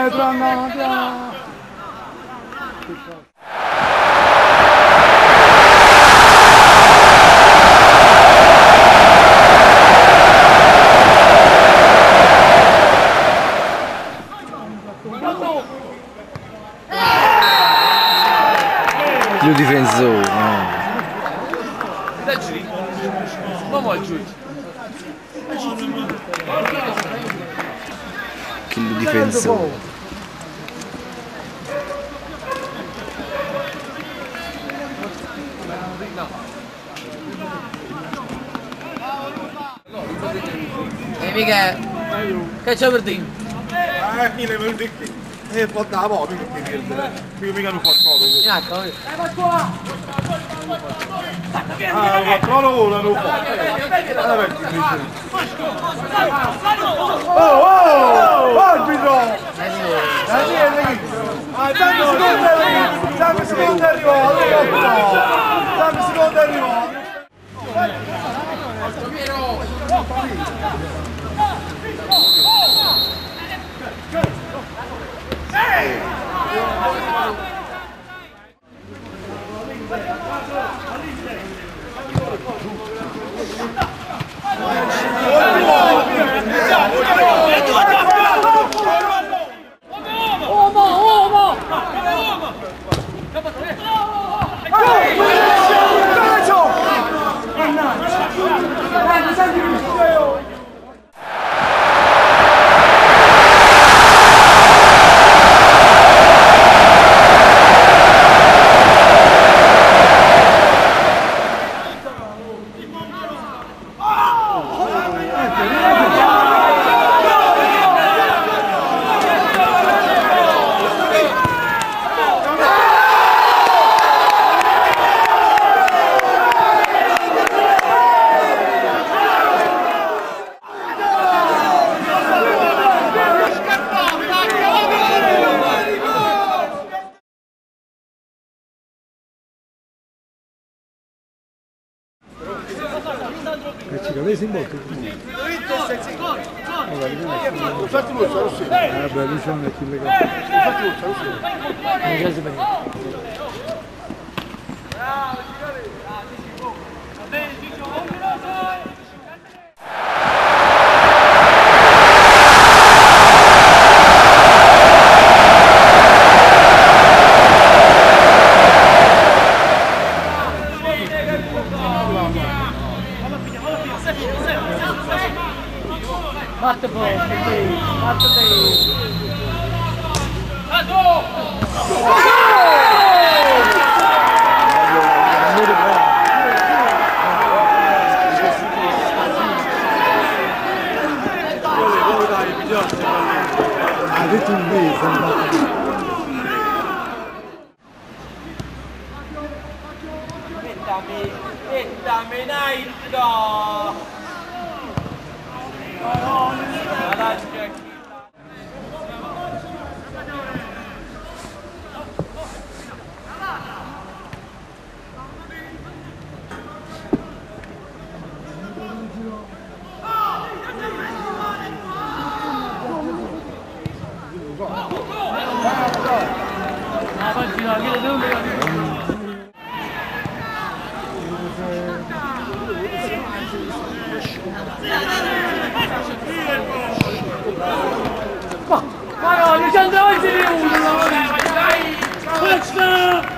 dietro, andiamo. Più difensore. Da giù. Uomo giù. Più difensore. Mica che c'è per dire? Chi le vuol dire? Poi da poco mica non fa scopo. Controllo vola non fa. Oh, arbitro! Dammi secondo arrivato. Dammi secondo arrivato. Lei si imbotta? Infatti lo so, sì. Beh, lui c'è un vecchio legato. Infatti lo so, sì. Non piace bene. Batte poi, batte Ha detto un bene, mettami naito! Ma no, mi c'è andato di uno! Dai!